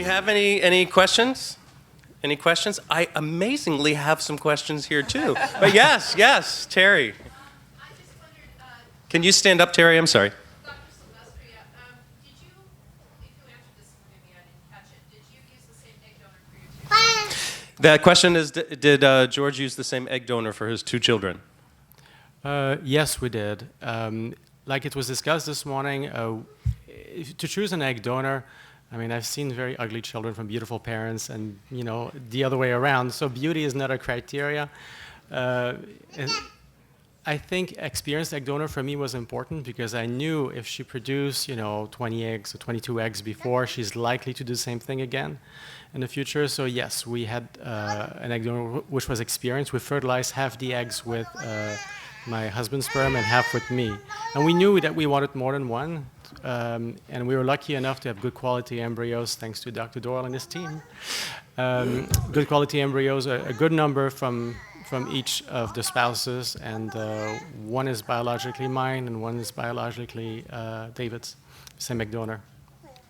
have any questions? Any questions? I amazingly have some questions here too. But yes, Terry. I just wondered, Can you stand up, Terry? I'm sorry. Dr. Sylvestre, did you, if you answered this, maybe I didn't catch it, did you use the same egg donor for your 2 children? The question is, did George use the same egg donor for his 2 children? Yes, we did. Like it was discussed this morning, to choose an egg donor, I mean, I've seen very ugly children from beautiful parents and, the other way around. So beauty is not a criteria. And I think experienced egg donor for me was important because I knew if she produced, 20 eggs or 22 eggs before, she's likely to do the same thing again in the future. So yes, we had an egg donor which was experienced. We fertilized half the eggs with my husband's sperm and half with me. And we knew that we wanted more than one. And we were lucky enough to have good quality embryos, thanks to Dr. Doyle and his team. Good quality embryos, a good number from each of the spouses, and one is biologically mine and one is biologically David's, same egg donor.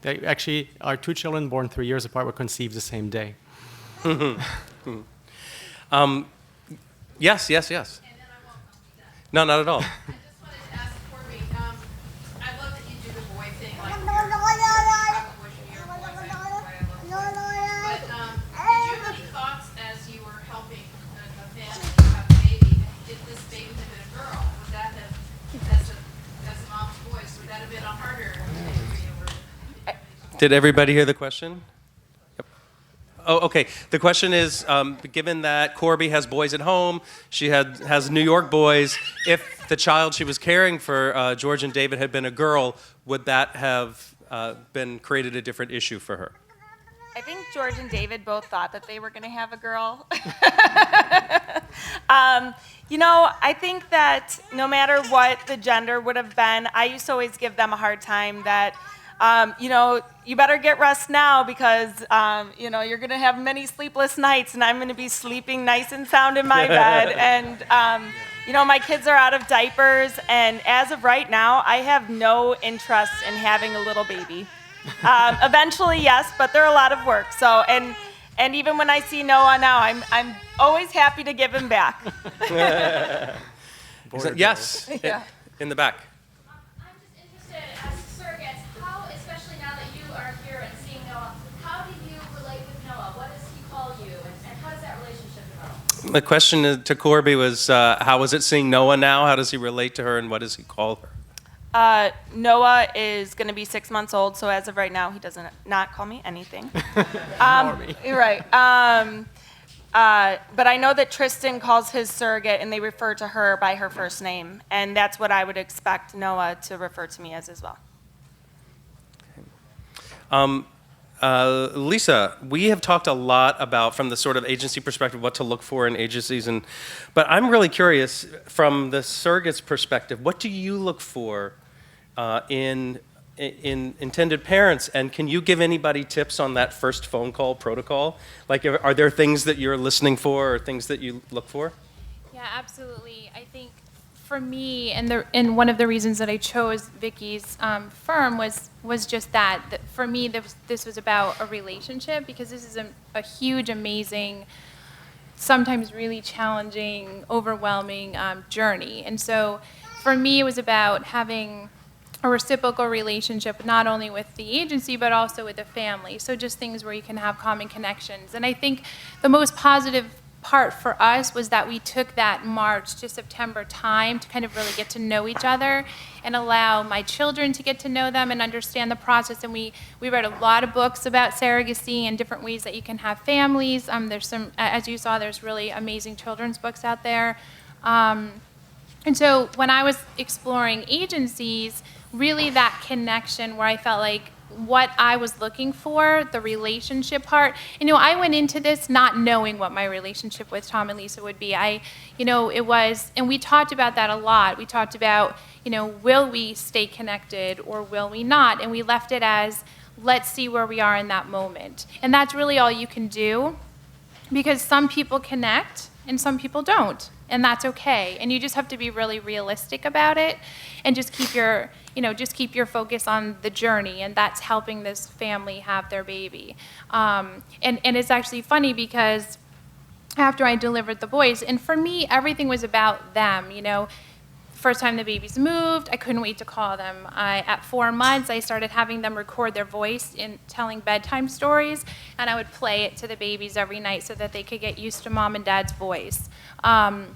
They actually, our 2 children born 3 years apart were conceived the same day. Yes. And then I won't come to that. No, not at all. I just wanted to ask Corbie, I love that you do the boy thing, like you're a boy from your boys, I love that. But did you have any thoughts as you were helping a family have a baby, if this baby had been a girl, would that have, as a mom's voice, would that have been a harder thing for you? Did everybody hear the question? Yep. Oh, okay. The question is, given that Corbie has boys at home, she has New York boys, if the child she was caring for, George and David, had been a girl, would that have created a different issue for her? I think George and David both thought that they were going to have a girl. I think that no matter what the gender would have been, I used to always give them a hard time that, you better get rest now because, you're going to have many sleepless nights and I'm going to be sleeping nice and sound in my bed. And, my kids are out of diapers. And as of right now, I have no interest in having a little baby. Eventually, yes, but they're a lot of work. So, and even when I see Noah now, I'm always happy to give him back. Yes, Yeah. in the back. I'm just interested as surrogates, how, especially now that you are here and seeing Noah, how do you relate with Noah? What does he call you, and how does that relationship develop? The question to Corbie was, how is it seeing Noah now? How does he relate to her, and what does he call her? Noah is going to be 6 months old, so as of right now, he doesn't not call me anything. You're right. But I know that Tristan calls his surrogate, and they refer to her by her first name, and that's what I would expect Noah to refer to me as well. Lisa, we have talked a lot about, from the sort of agency perspective, what to look for in agencies, but I'm really curious, from the surrogate's perspective, what do you look for in intended parents, and can you give anybody tips on that first phone call protocol? Like, are there things that you're listening for or things that you look for? Yeah, absolutely. I think for me, and one of the reasons that I chose Vicky's firm was just that for me, this was about a relationship, because this is a huge, amazing, sometimes really challenging, overwhelming journey. And so for me, it was about having a reciprocal relationship, not only with the agency, but also with the family. So just things where you can have common connections. And I think the most positive part for us was that we took that March to September time to kind of really get to know each other and allow my children to get to know them and understand the process. And we read a lot of books about surrogacy and different ways that you can have families. There's some, as you saw, there's really amazing children's books out there. And so when I was exploring agencies, really that connection where I felt like what I was looking for, the relationship part. I went into this not knowing what my relationship with Tom and Lisa would be. It was, and we talked about that a lot. We talked about, will we stay connected or will we not? And we left it as, let's see where we are in that moment. And that's really all you can do, because some people connect and some people don't. and that's okay. And you just have to be really realistic about it, and just keep your focus on the journey, and that's helping this family have their baby. And it's actually funny because after I delivered the boys, and for me, everything was about them, First time the babies moved, I couldn't wait to call them. At 4 months, I started having them record their voice in telling bedtime stories, and I would play it to the babies every night so that they could get used to mom and dad's voice. And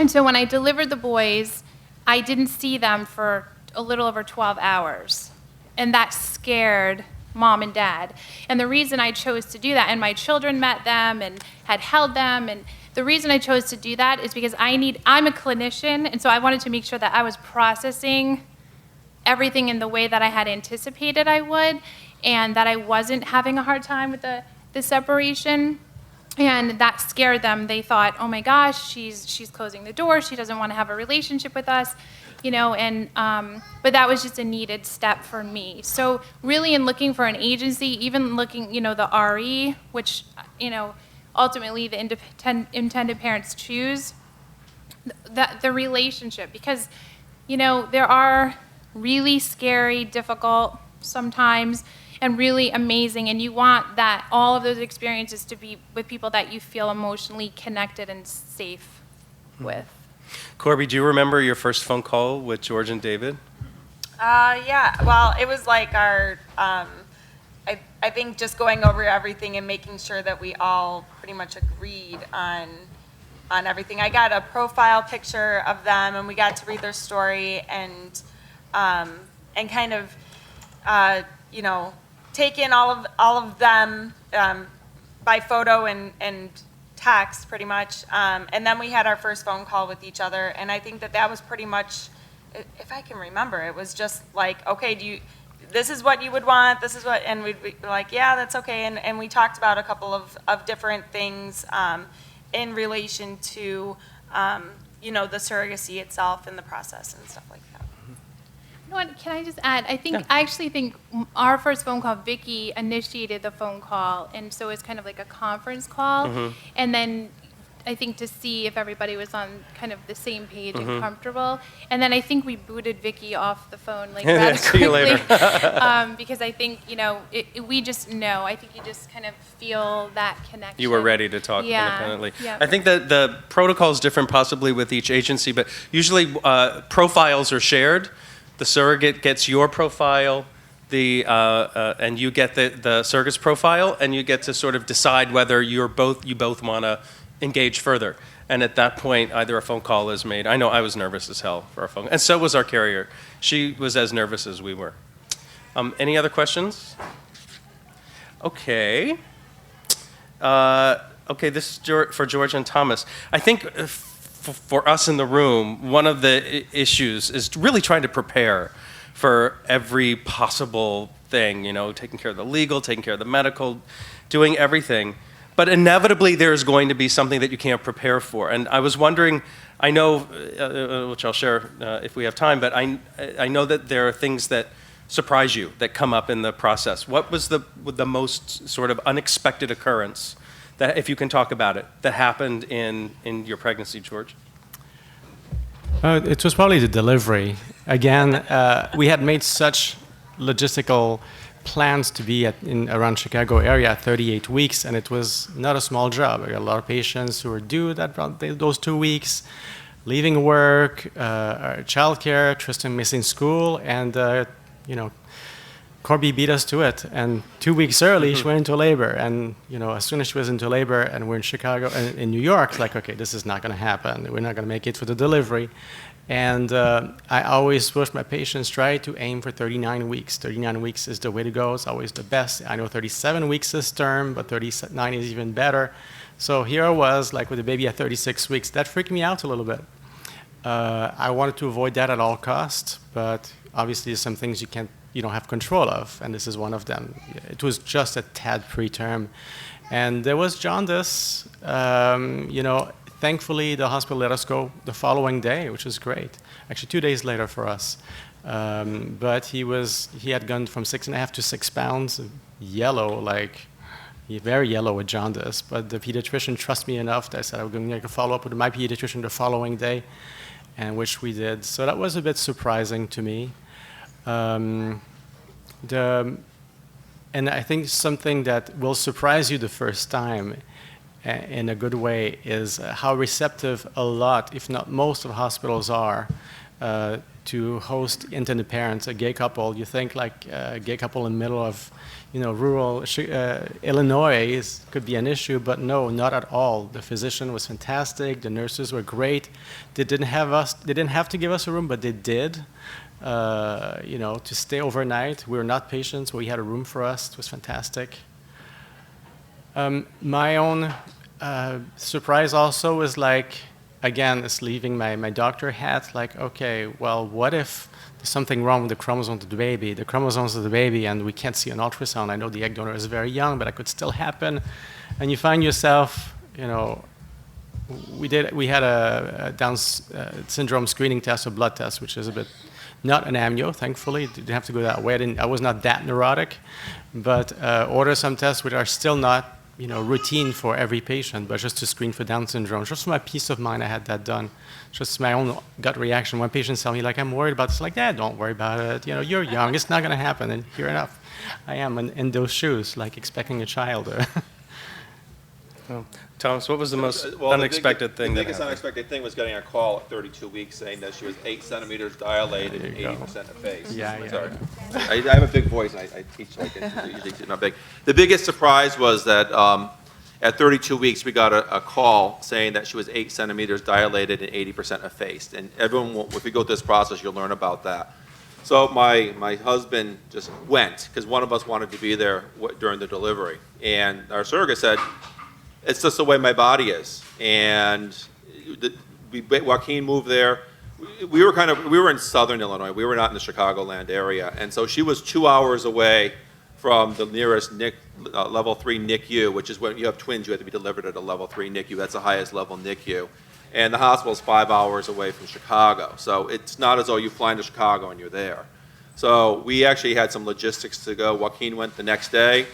so when I delivered the boys, I didn't see them for a little over 12 hours, and that scared mom and dad. And the reason I chose to do that, and my children met them and had held them, and the reason I chose to do that is because I'm a clinician, and so I wanted to make sure that I was processing everything in the way that I had anticipated I would, and that I wasn't having a hard time with the separation. And that scared them. They thought, oh my gosh, she's closing the door, she doesn't want to have a relationship with us, but that was just a needed step for me. So really in looking for an agency, even looking, the RE, which, ultimately the intended parents choose, the relationship, because there are really scary, difficult sometimes, and really amazing, and you want that all of those experiences to be with people that you feel emotionally connected and safe with. Corbie, do you remember your first phone call with George and David? Yeah, well, it was like our, I think just going over everything and making sure that we all pretty much agreed on everything. I got a profile picture of them, and we got to read their story and kind of, take in all of them by photo and text, pretty much. And then we had our first phone call with each other, and I think that was pretty much, if I can remember, it was just like, okay, this is what you would want, this is what, and we'd be like, yeah, that's okay. And we talked about a couple of different things in relation to, the surrogacy itself and the process and stuff like that. You know what, can I just add, I actually think our first phone call, Vicky initiated the phone call, and so it's kind of like a conference call, and then I think to see if everybody was on kind of the same page and comfortable, and then I think we booted Vicky off the phone like rather See you quickly, later. because I think, we just know, I think you just kind of feel that connection. You were ready to talk Yeah, independently. yeah. I think that the protocol is different possibly with each agency, but usually profiles are shared. The surrogate gets your profile, and you get the surrogate's profile, and you get to sort of decide whether you both want to engage further. And at that point, either a phone call is made. I know I was nervous as hell for our phone, and so was our carrier. She was as nervous as we were. Any other questions? Okay. This is for George and Thomas. I think for us in the room, one of the issues is really trying to prepare for every possible thing, taking care of the legal, taking care of the medical, doing everything. But inevitably, there's going to be something that you can't prepare for. And I was wondering, I know, which I'll share if we have time, but I know that there are things that surprise you, that come up in the process. What was the most sort of unexpected occurrence, that, if you can talk about it, that happened in your pregnancy, George? It was probably the delivery. Again, we had made such logistical plans to be around Chicago area at 38 weeks, and it was not a small job. I got a lot of patients who were due those 2 weeks, leaving work, childcare, Tristan missing school, and Corbie beat us to it. And 2 weeks early, she went into labor, and as soon as she was into labor, and we're in Chicago, in New York, it's like, okay, this is not going to happen. We're not going to make it for the delivery. And I always push my patients, try to aim for 39 weeks. 39 weeks is the way to go. It's always the best. I know 37 weeks is term, but 39 is even better. So here I was, like with the baby at 36 weeks. That freaked me out a little bit. I wanted to avoid that at all costs, but obviously there's some things you don't have control of, and this is one of them. It was just a tad preterm. And there was jaundice, Thankfully, the hospital let us go the following day, which was great. Actually, 2 days later for us. But he had gone from 6.5 to 6 pounds, yellow, like very yellow with jaundice. But the pediatrician trusted me enough that I said I was going to make a follow-up with my pediatrician the following day, and which we did. So that was a bit surprising to me. And I think something that will surprise you the first time in a good way is how receptive a lot, if not most, of hospitals are to host intended parents, a gay couple. You think like a gay couple in the middle of, rural Illinois could be an issue, but no, not at all. The physician was fantastic. The nurses were great. They didn't have to give us a room, but they did. To stay overnight. We were not patients. We had a room for us. It was fantastic. My own surprise also was again, it's leaving my doctor hat. Okay, well, what if there's something wrong with the chromosomes of the baby, and we can't see an ultrasound? I know the egg donor is very young, but that could still happen. And you find yourself, we had a Down syndrome screening test, a blood test, which is a bit not an amnio, thankfully. Didn't have to go that way. I was not that neurotic, but order some tests which are still not, routine for every patient, but just to screen for Down syndrome. Just for my peace of mind, I had that done. Just my own gut reaction. When patients tell me, I'm worried about this, don't worry about it. You're young. It's not going to happen. And here enough, I am in those shoes, expecting a child. Thomas, what was the most unexpected thing The that biggest happened? unexpected thing was getting a call at 32 weeks saying that she was 8 centimeters dilated and There you go. 80% effaced. Yeah. Sorry. I have a big voice, and I teach usually not big. The biggest surprise was that at 32 weeks, we got a call saying that she was 8 centimeters dilated and 80% effaced. And everyone, if we go through this process, you'll learn about that. So my husband just went, because one of us wanted to be there during the delivery. And our surrogate said, it's just the way my body is. And Joaquin moved there. We were in southern Illinois. We were not in the Chicagoland area. And so she was 2 hours away from the nearest level 3 NICU, which is when you have twins, you have to be delivered at a level 3 NICU. That's the highest level NICU. And the hospital is 5 hours away from Chicago. So it's not as though you fly into Chicago and you're there. So we actually had some logistics to go. Joaquin went the next day.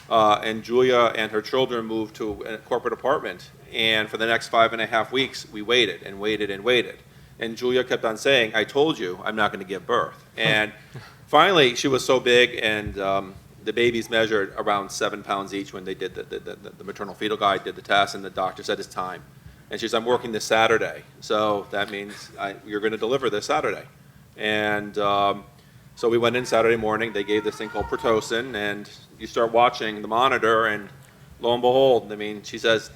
And Julia and her children moved to a corporate apartment. And for the next 5.5 weeks, we waited and waited and waited. And Julia kept on saying, I told you I'm not going to give birth. And finally, she was so big, and the babies measured around 7 pounds each when they did the maternal fetal guide did the test, and the doctor said it's time. And she said, I'm working this Saturday. So that means you're going to deliver this Saturday. And so we went in Saturday morning. They gave this thing called Pitocin, and you start watching the monitor, and lo and behold, she says,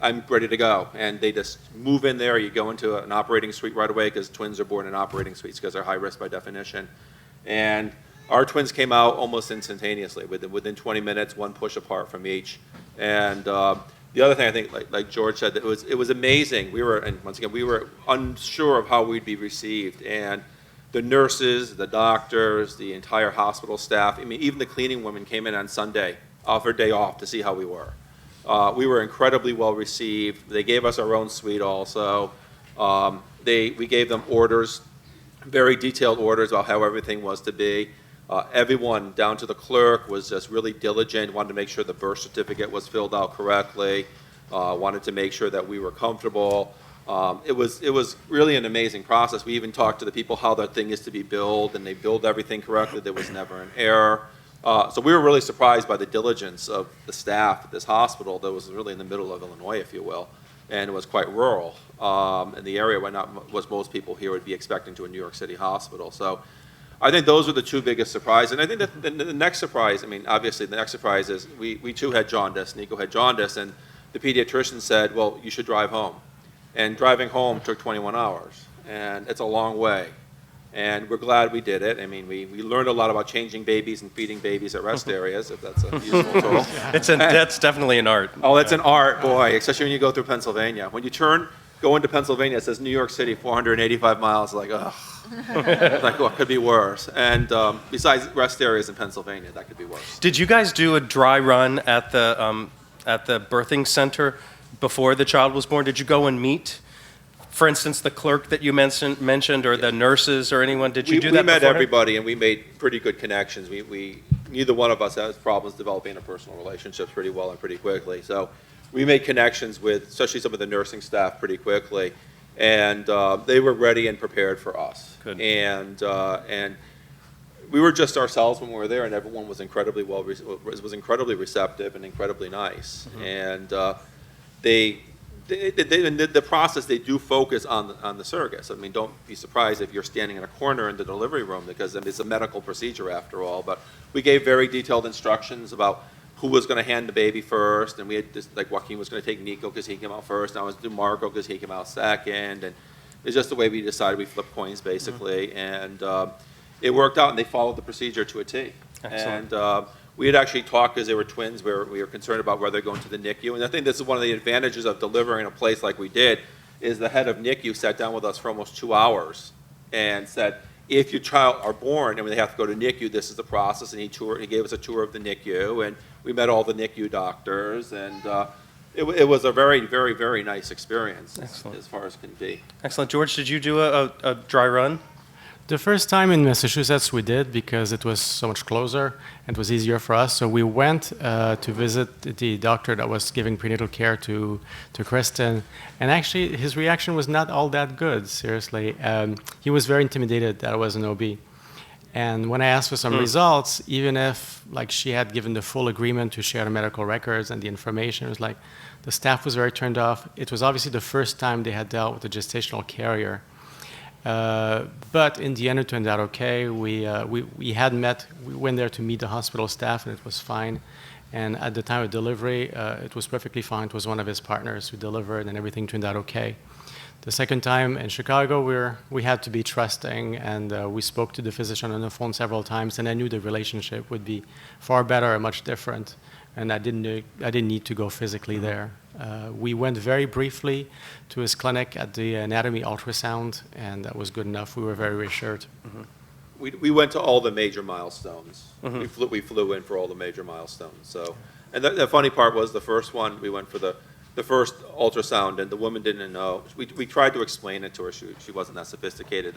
I'm ready to go. And they just move in there. You go into an operating suite right away, because twins are born in operating suites because they're high risk by definition. And our twins came out almost instantaneously, within 20 minutes, one push apart from each. And the other thing I think, like George said, it was amazing. We were unsure of how we'd be received. And the nurses, the doctors, the entire hospital staff, even the cleaning woman came in on Sunday, off her day off, to see how we were. We were incredibly well received. They gave us our own suite also. We gave them orders, very detailed orders about how everything was to be. Everyone, down to the clerk, was just really diligent, wanted to make sure the birth certificate was filled out correctly, wanted to make sure that we were comfortable. It was really an amazing process. We even talked to the people how that thing is to be billed, and they billed everything correctly. There was never an error. So we were really surprised by the diligence of the staff at this hospital that was really in the middle of Illinois, if you will, and it was quite rural in the area where not was most people here would be expecting to a New York City hospital. So I think those are the two biggest surprises. And I think that the next surprise, obviously the next surprise is we too had jaundice. Nico had jaundice, and the pediatrician said, well, you should drive home. And driving home took 21 hours, and it's a long way. And we're glad we did it. We learned a lot about changing babies and feeding babies at rest areas, if that's a useful tool. That's definitely an art. Oh, that's an art, boy, especially when you go through Pennsylvania. When you go into Pennsylvania, it says New York City, 485 miles, ugh. What could be worse? And besides rest areas in Pennsylvania, that could be worse. Did you guys do a dry run at the birthing center before the child was born? Did you go and meet, for instance, the clerk that you mentioned, or the nurses or anyone? Did you do that? We met beforehand? everybody, and we made pretty good connections. We neither one of us has problems developing interpersonal relationships pretty well and pretty quickly. So we made connections with, especially some of the nursing staff, pretty quickly, and they were ready and prepared for us. Good. And we were just ourselves when we were there, and everyone was incredibly was incredibly receptive and incredibly nice. And in the process, they do focus on the surrogates. I mean, don't be surprised if you're standing in a corner in the delivery room, because it's a medical procedure after all. But we gave very detailed instructions about who was going to hand the baby first, and we had this, like Joaquin was going to take Nico because he came out first, and I was doing Marco because he came out second, and it's just the way we decided. We flipped coins basically, and it worked out, and they followed the procedure to a T. Excellent. And we had actually talked, because they were twins, where we were concerned about whether they're going to the NICU. And I think this is one of the advantages of delivering in a place like we did, is the head of NICU sat down with us for almost 2 hours and said, if your child are born and they have to go to NICU, this is the process. And he gave us a tour of the NICU, and we met all the NICU doctors. And it was a very, very, very nice experience as far as can be. Excellent. George, did you do a dry run? The first time in Massachusetts we did, because it was so much closer and it was easier for us. So we went to visit the doctor that was giving prenatal care to Tristan, and actually his reaction was not all that good, seriously. He was very intimidated that I was an OB. And when I asked for some results, even if like she had given the full agreement to share the medical records and the information, it was like the staff was very turned off. It was obviously the first time they had dealt with a gestational carrier. But in the end, it turned out okay. We went there to meet the hospital staff, and it was fine. And at the time of delivery, it was perfectly fine. It was one of his partners who delivered, and everything turned out okay. The second time in Chicago, we had to be trusting, and we spoke to the physician on the phone several times, and I knew the relationship would be far better and much different, and I didn't need to go physically there. We went very briefly to his clinic at the anatomy ultrasound, and that was good enough. We were very reassured. We went to all the major milestones. We flew in for all the major milestones. So, and the funny part was the first one, we went for the first ultrasound, and the woman didn't know. We tried to explain it to her. She wasn't that sophisticated,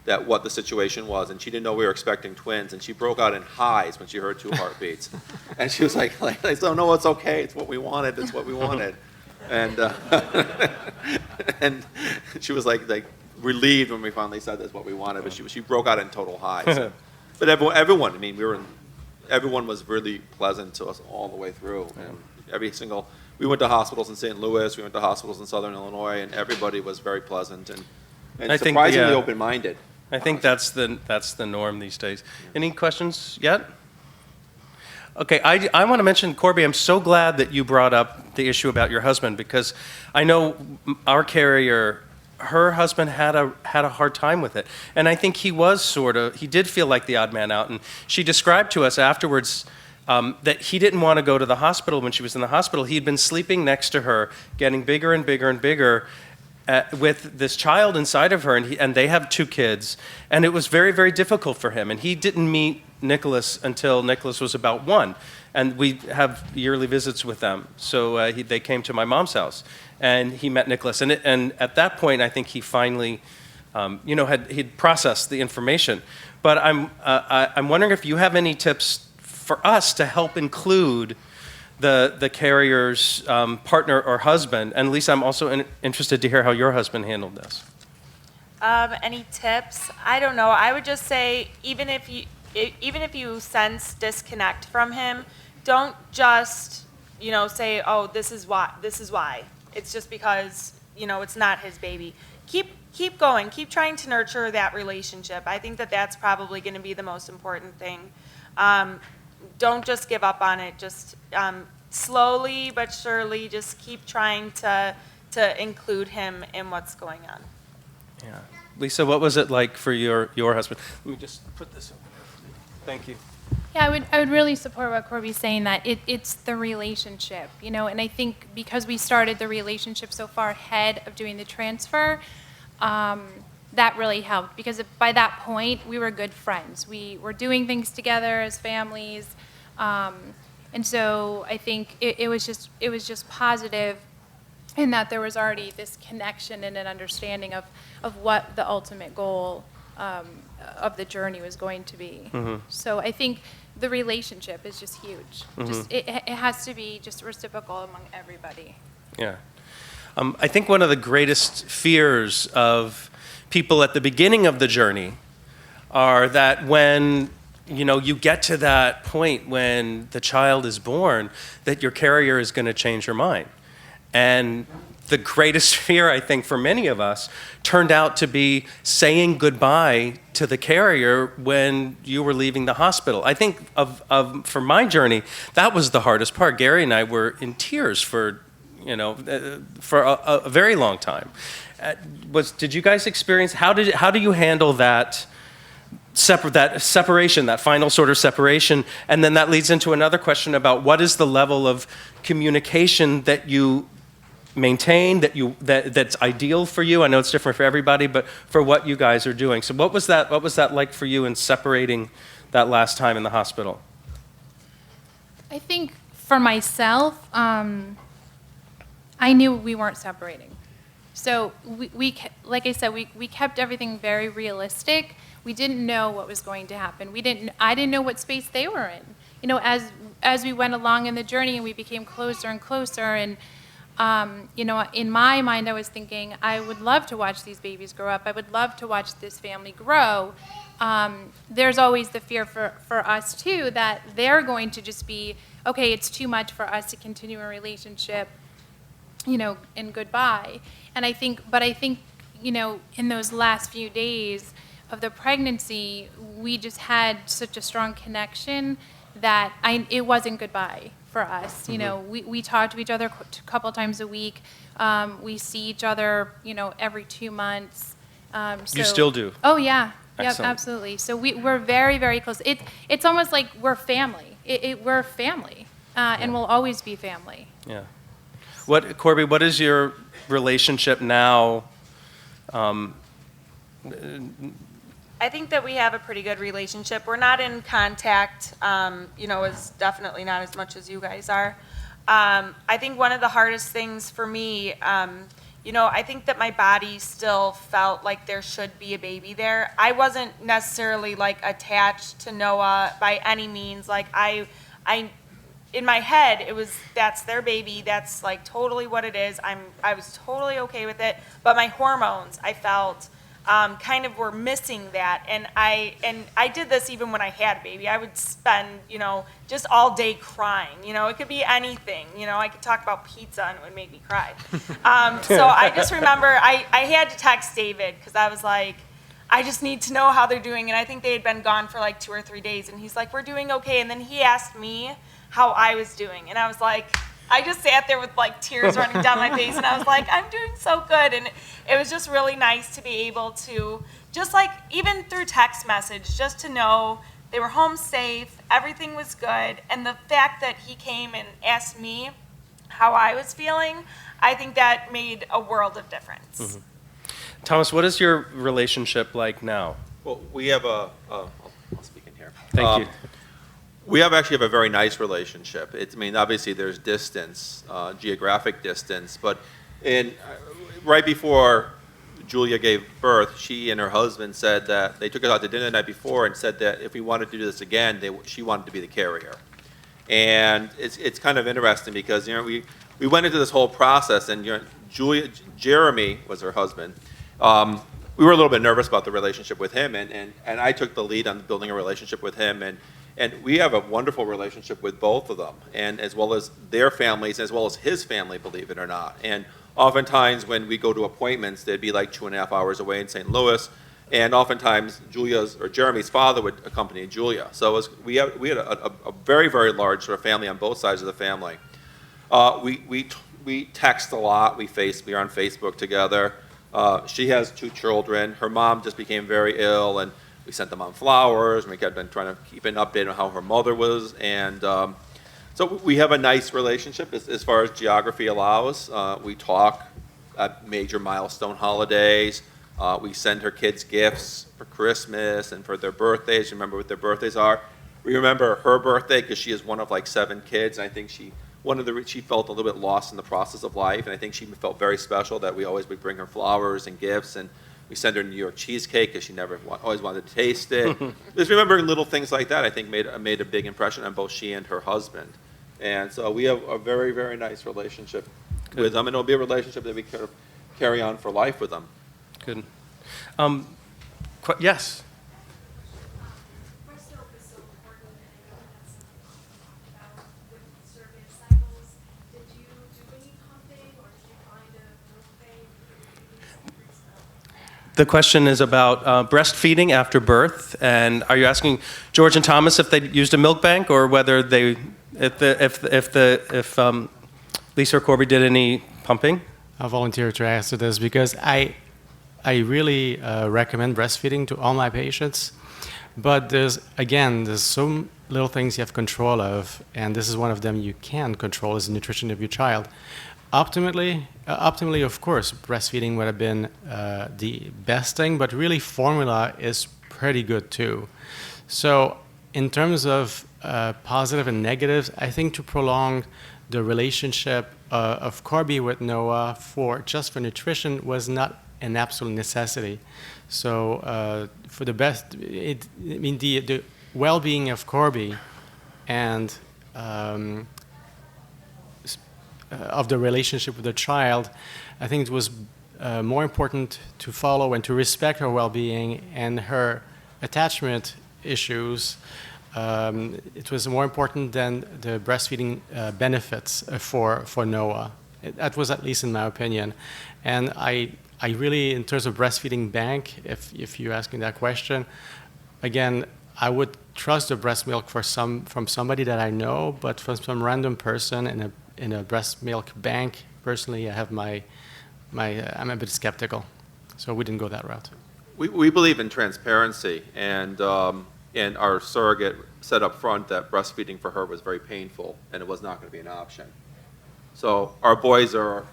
that what the situation was, and she didn't know we were expecting twins, and she broke out in highs when she heard 2 heartbeats. And she was like, I said, no, it's okay. It's what we wanted. It's what we wanted. And and she was like relieved when we finally said that's what we wanted, but she broke out in total highs. But everyone, I mean, everyone was really pleasant to us all the way through. And we went to hospitals in St. Louis, we went to hospitals in Southern Illinois, and everybody was very pleasant and I think, surprisingly open-minded. I think that's the norm these days. Any questions yet? Okay, I want to mention, Corbie, I'm so glad that you brought up the issue about your husband, because I know our carrier, her husband had a hard time with it. And I think he did feel like the odd man out. And she described to us afterwards that he didn't want to go to the hospital when she was in the hospital. He'd been sleeping next to her, getting bigger and bigger and bigger, with this child inside of her, and they have 2 kids, and it was very, very difficult for him. And he didn't meet Nicholas until Nicholas was about 1, and we have yearly visits with them. So they came to my mom's house, and he met Nicholas, and at that point, I think he finally, he'd processed the information. But I'm wondering if you have any tips for us to help include the carrier's partner or husband. And Lisa, I'm also interested to hear how your husband handled this. Any tips? I don't know. I would just say, even if you sense disconnect from him, don't just say, oh, this is why. It's just because it's not his baby. Keep going. Keep trying to nurture that relationship. I think that's probably going to be the most important thing. Don't just give up on it. Just slowly but surely, just keep trying to include him in what's going on. Yeah. Lisa, what was it like for your husband? Let me just put this over there. Thank you. Yeah, I would really support what Corbie's saying, that it's the relationship, and I think because we started the relationship so far ahead of doing the transfer, that really helped, because by that point we were good friends. We were doing things together as families, and so I think it was just positive in that there was already this connection and an understanding of what the ultimate goal of the journey was going to be. So I think the relationship is just huge. Just it has to be just reciprocal among everybody. Yeah. I think one of the greatest fears of people at the beginning of the journey are that when you get to that point when the child is born, that your carrier is going to change your mind. And the greatest fear, I think, for many of us turned out to be saying goodbye to the carrier when you were leaving the hospital. I think for my journey, that was the hardest part. Gary and I were in tears for a very long time. Did you guys experience, how do you handle that separation, that final sort of separation? And then that leads into another question about what is the level of communication that you maintain, that's ideal for you? I know it's different for everybody, but for what you guys are doing. So what was that like for you in separating that last time in the hospital? I think for myself, I knew we weren't separating. So we like I said, we kept everything very realistic. We didn't know what was going to happen. I didn't know what space they were in. As we went along in the journey and we became closer and closer, and in my mind, I was thinking, I would love to watch these babies grow up. I would love to watch this family grow. There's always the fear for us too that they're going to just be, okay, it's too much for us to continue a relationship, and goodbye. And I think, in those last few days of the pregnancy, we just had such a strong connection that it wasn't goodbye for us. We talk to each other a couple times a week. We see each other, every 2 months. You still do? Oh, yeah. Yep, Excellent. absolutely. So we're very, very close. It's almost like we're family. We're family, and we'll always be family. Yeah. Corbie, what is your relationship now? I think that we have a pretty good relationship. We're not in contact, as definitely not as much as you guys are. I think one of the hardest things for me, I think that my body still felt like there should be a baby there. I wasn't necessarily attached to Noah by any means. In my head, that's their baby. That's totally what it is. I was totally okay with it. But my hormones, I felt kind of were missing that. And I did this even when I had a baby. I would spend, just all day crying. It could be anything. I could talk about pizza and it would make me cry. So I just remember I had to text David because I was like, I just need to know how they're doing. And I think they had been gone for 2 or 3 days. And he's like, we're doing okay. And then he asked me how I was doing. And I was like, I just sat there with tears running down my face. And I was like, I'm doing so good. And it was just really nice to be able to just even through text message, just to know they were home safe, everything was good. And the fact that he came and asked me how I was feeling, I think that made a world of difference. Mm-hmm. Thomas, what is your relationship like now? Well, we have I'll speak in here. Thank you. We actually have a very nice relationship. Obviously there's distance, geographic distance, but right before Julia gave birth, she and her husband said that they took us out to dinner the night before and said that if we wanted to do this again, she wanted to be the carrier. And it's kind of interesting because we went into this whole process, and Jeremy was her husband. We were a little bit nervous about the relationship with him, and I took the lead on building a relationship with him, and we have a wonderful relationship with both of them, and as well as their families, as well as his family, believe it or not. And oftentimes when we go to appointments, they'd be 2.5 hours away in St. Louis, and oftentimes Jeremy's father would accompany Julia. So we had a very, very large sort of family on both sides of the family. We text a lot. We are on Facebook together. She has 2 children. Her mom just became very ill, and we sent them on flowers, and we kept on trying to keep an update on how her mother was. And so we have a nice relationship as far as geography allows. We talk at major milestone holidays. We send her kids gifts for Christmas and for their birthdays. Remember what their birthdays are. We remember her birthday because she is one of 7 kids, and I think she felt a little bit lost in the process of life, and I think she felt very special that we always would bring her flowers and gifts, and We send her New York cheesecake because she never always wanted to taste it. Just remembering little things like that, I think made a big impression on both she and her husband. And so we have a very, very nice relationship with them, and it'll be a relationship that we kind of carry on for life with them. Good. Yes. Breast milk is so important, and I know that's something you talked about with surrogate cycles. Did you do any pumping, or did you find a milk bank? The question is about breastfeeding after birth, and are you asking George and Thomas if they used a milk bank, or whether they, if Lisa or Corbie did any pumping? I'll volunteer to answer this because I really recommend breastfeeding to all my patients, but there's some little things you have control of, and this is one of them you can control, is the nutrition of your child. Optimally, of course, breastfeeding would have been the best thing, but really formula is pretty good too. So in terms of positive and negatives, I think to prolong the relationship of Corbie with Noah just for nutrition was not an absolute necessity. So for the best, the well-being of Corbie and of the relationship with the child, I think it was more important to follow and to respect her well-being and her attachment issues. It was more important than the breastfeeding benefits for Noah. That was at least in my opinion. And I really, in terms of breastfeeding bank, if you're asking that question, again, I would trust the breast milk from somebody that I know, but from some random person in a breast milk bank, personally, I have I'm a bit skeptical. So we didn't go that route. We believe in transparency, and our surrogate said up front that breastfeeding for her was very painful and it was not going to be an option. So our boys are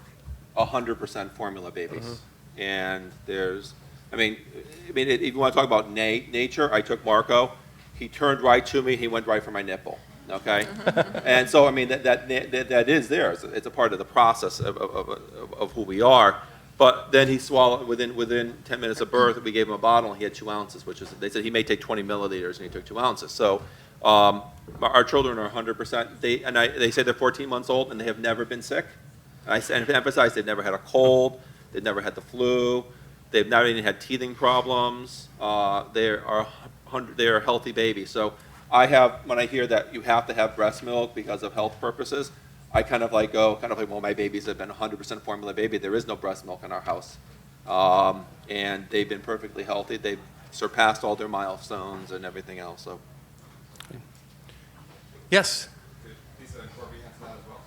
100% formula babies. And there's, if you want to talk about nature, I took Marco, he turned right to me, he went right for my nipple. Okay, and so that is there. It's a part of the process of who we are. But then he swallowed within 10 minutes of birth. We gave him a bottle, and he had 2 ounces, which is, they said he may take 20 milliliters, and he took 2 ounces. So our children are 100%. They say they're 14 months old, and they have never been sick. And I emphasize they've never had a cold, they've never had the flu, they've never even had teething problems. They are healthy babies. So when I hear that you have to have breast milk because of health purposes, I go, well, my babies have been 100% formula baby. There is no breast milk in our house. And they've been perfectly healthy. They've surpassed all their milestones and everything else. So. Yes. Could Lisa and Corbie answer that as well?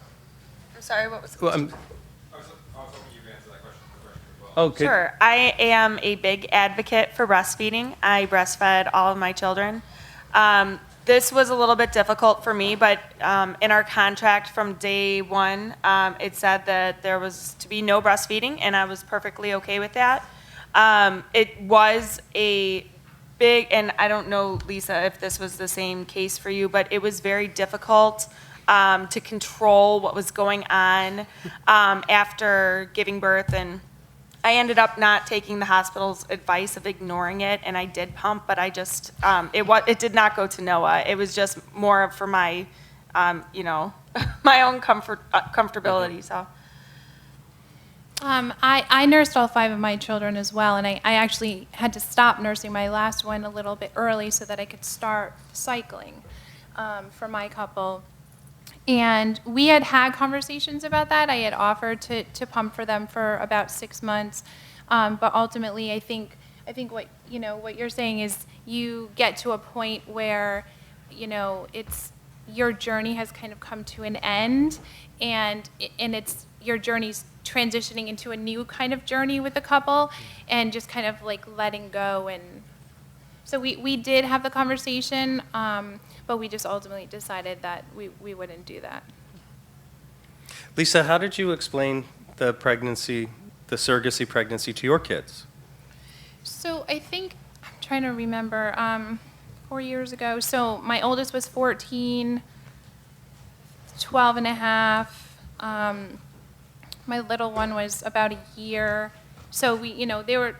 I'm sorry, what was the Well, question? I was hoping you could answer that question as well. oh, good. Sure. I am a big advocate for breastfeeding. I breastfed all of my children. This was a little bit difficult for me, but in our contract from day one, it said that there was to be no breastfeeding, and I was perfectly okay with that. It was a big, and I don't know, Lisa, if this was the same case for you, but it was very difficult to control what was going on after giving birth, and I ended up not taking the hospital's advice of ignoring it, and I did pump, but I just, it did not go to Noah. It was just more for my, my own comfortability, so. I nursed all 5 of my children as well, and I actually had to stop nursing my last one a little bit early so that I could start cycling for my couple. And we had conversations about that. I had offered to pump for them for about 6 months, but ultimately, I think what you're saying is you get to a point where it's your journey has kind of come to an end, and it's your journey's transitioning into a new kind of journey with the couple, and just kind of like letting go. And so we did have the conversation. But we just ultimately decided that we wouldn't do that. Lisa, how did you explain the surrogacy pregnancy to your kids? So I think, I'm trying to remember, 4 years ago. So my oldest was 14, 12 and a half. My little one was about a year, So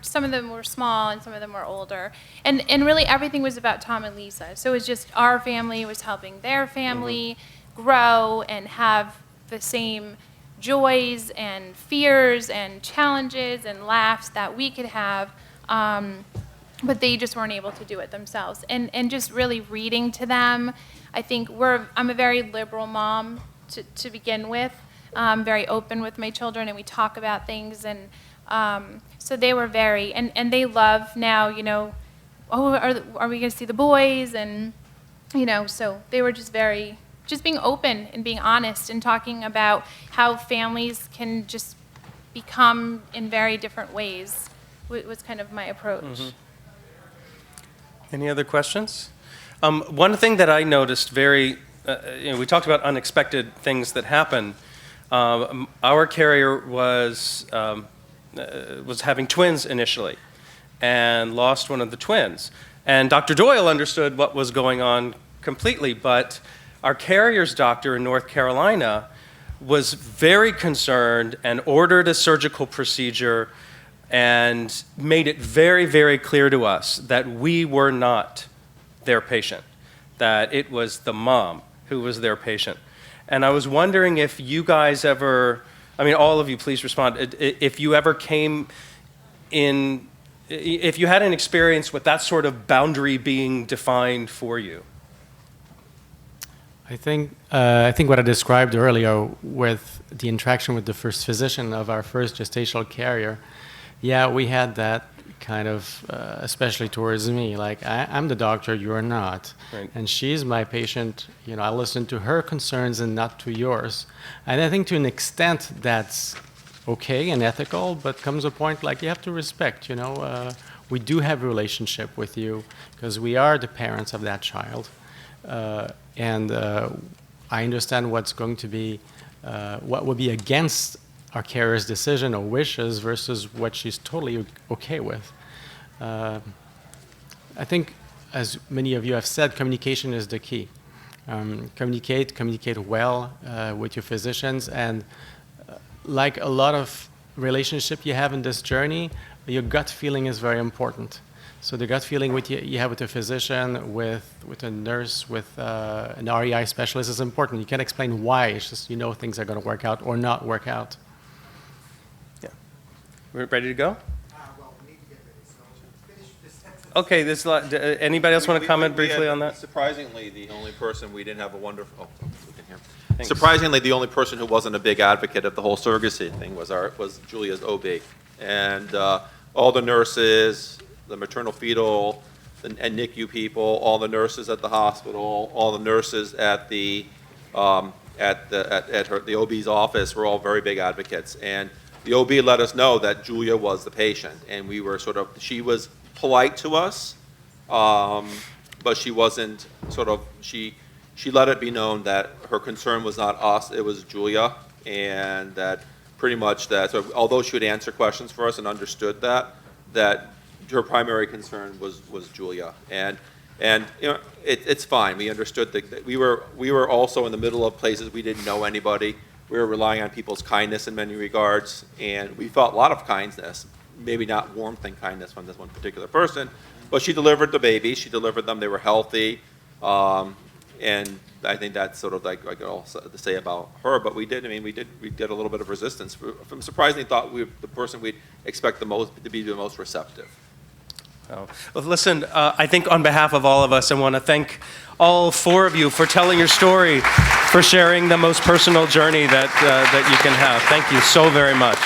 some of them were small and some of them were older. And really everything was about Tom and Lisa. So it was just our family was helping their family grow and have the same joys and fears and challenges and laughs that we could have. But they just weren't able to do it themselves. And just really reading to them, I think I'm a very liberal mom to begin with. I'm very open with my children, and we talk about things. And so they were very, and they love now, oh, are we going to see the boys? And, so they were just being open and being honest and talking about how families can just become in very different ways was kind of my approach. Mm-hmm. Any other questions? One thing that I noticed we talked about unexpected things that happen. Our carrier was having twins initially and lost one of the twins. And Dr. Doyle understood what was going on completely, but our carrier's doctor in North Carolina was very concerned and ordered a surgical procedure and made it very, very clear to us that we were not their patient, that it was the mom who was their patient. And I was wondering if you guys ever, all of you please respond, if you ever came in, if you had an experience with that sort of boundary being defined for you. I think what I described earlier with the interaction with the first physician of our first gestational carrier, yeah, we had that kind of, especially towards me, like I'm the doctor, you're not. Right. And she's my patient, I listen to her concerns and not to yours. And I think to an extent that's okay and ethical, but comes a point like you have to respect, we do have a relationship with you because we are the parents of that child. And I understand what's going to be, what would be against our carrier's decision or wishes versus what she's totally okay with. I think, as many of you have said, communication is the key. Communicate well with your physicians, and like a lot of relationship you have in this journey, your gut feeling is very important. So the gut feeling you have with a physician, with a nurse, with an REI specialist is important. You can't explain why, it's just things are going to work out or not work out. Yeah. We're ready to go? Well, we need to get ready, so finish this sentence. Okay, anybody else want to comment briefly on that? Surprisingly, the only person we didn't have a wonderful, we can hear. Thanks. Surprisingly, the only person who wasn't a big advocate of the whole surrogacy thing was Julia's OB. And all the nurses, the maternal fetal, and NICU people, all the nurses at the hospital, all the nurses at the OB's office were all very big advocates. And the OB let us know that Julia was the patient, and we were she was polite to us, but she wasn't she let it be known that her concern was not us, it was Julia, and that pretty much so although she would answer questions for us and understood that her primary concern was Julia. And it's fine. We understood that we were also in the middle of places we didn't know anybody. We were relying on people's kindness in many regards, and we felt a lot of kindness, maybe not warmth and kindness from this one particular person, but she delivered the babies. She delivered them. They were healthy, and I think that's sort of like all to say about her. But we did get a little bit of resistance. From surprisingly, thought the person we'd expect the most to be the most receptive. Well, listen, I think on behalf of all of us, I want to thank all four of you for telling your story, for sharing the most personal journey that you can have. Thank you so very much.